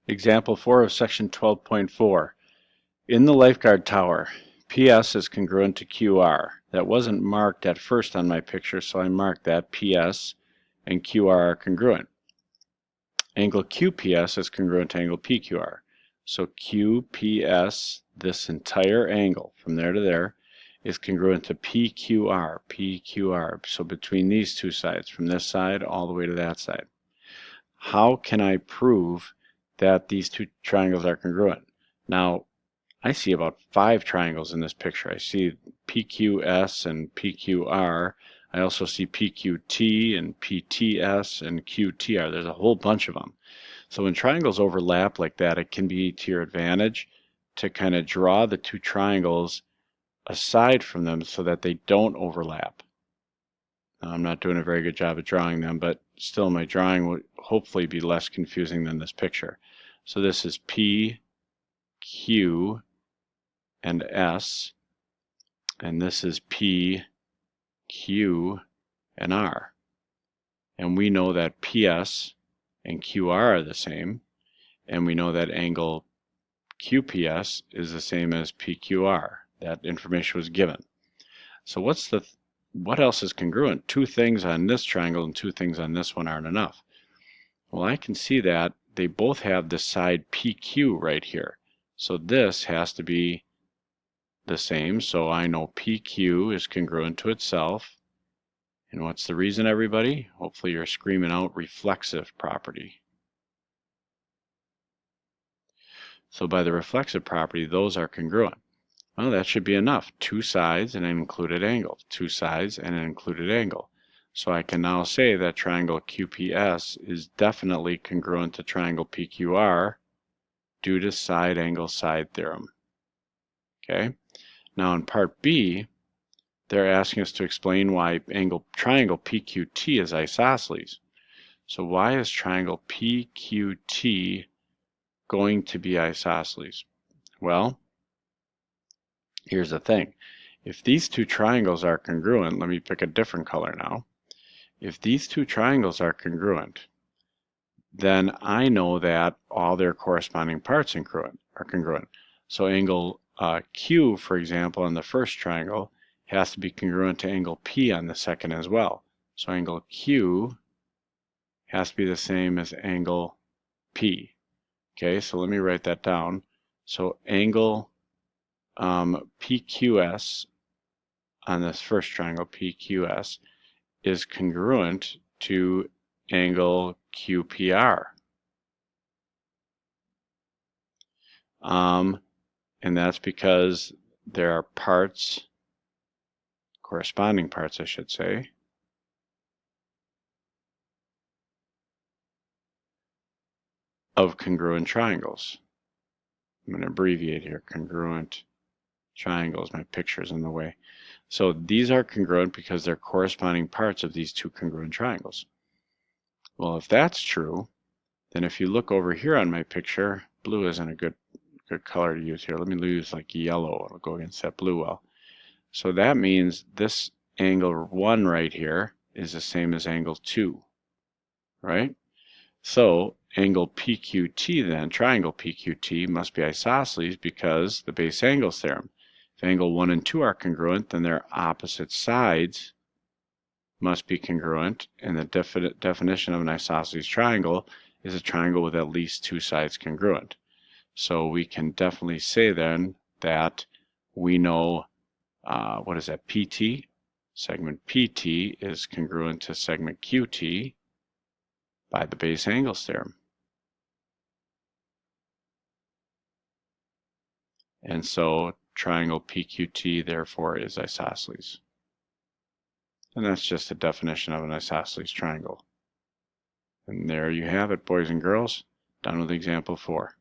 Example 4 of section 12.4. In the lifeguard tower, PS is congruent to QR. That wasn't marked at first on my picture, so I marked that. PS and QR are congruent. Angle QPS is congruent to angle PQR. So QPS, this entire angle from there to there, is congruent to PQR, PQR. So between these two sides, from this side all the way to that side. How can I prove that these two triangles are congruent? Now, I see about 5 triangles in this picture. I see PQS and PQR. I also see PQT and PTS and QTR. There's a whole bunch of them. So when triangles overlap like that, it can be to your advantage to kind of draw the two triangles aside from them so that they don't overlap. Now, I'm not doing a very good job at drawing them, but still my drawing will hopefully be less confusing than this picture. So this is P, Q, and S, and this is P, Q, and R. And we know that PS and QR are the same, and we know that angle QPS is the same as PQR. That information was given. So what else is congruent? 2 things on this triangle and 2 things on this one aren't enough. Well, I can see that they both have the side PQ right here. So this has to be the same. So I know PQ is congruent to itself. And what's the reason, everybody? Hopefully you're screaming out reflexive property. So by the reflexive property, those are congruent. Well, that should be enough. 2 sides and an included angle. 2 sides and an included angle. So I can now say that triangle QPS is definitely congruent to triangle PQR due to side angle side theorem. Okay. Now in part B, they're asking us to explain why triangle PQT is isosceles. So why is triangle PQT going to be isosceles? Well, here's the thing. If these 2 triangles are congruent, let me pick a different color now. If these 2 triangles are congruent, then I know that all their corresponding parts are congruent. So angle Q, for example, on the first triangle has to be congruent to angle P on the second as well. So angle Q has to be the same as angle P. Okay, so let me write that down. So angle PQS on this first triangle, PQS, is congruent to angle QPR. And that's because there are parts, corresponding parts I should say, of congruent triangles. I'm going to abbreviate here, congruent triangles. My picture's in the way. So these are congruent because they're corresponding parts of these 2 congruent triangles. Well, if that's true, then if you look over here on my picture, blue isn't a good color to use here. Let me use like yellow. It'll go against that blue well. So that means this angle 1 right here is the same as angle 2, right? So angle PQT then, triangle PQT, must be isosceles because the base angles theorem. If angle 1 and 2 are congruent, then their opposite sides must be congruent, and the definition of an isosceles triangle is a triangle with at least 2 sides congruent. So we can definitely say then that we know, what is that, PT? Segment PT is congruent to segment QT by the base angles theorem. And so triangle PQT therefore is isosceles. And that's just a definition of an isosceles triangle. And there you have it, boys and girls, done with example 4.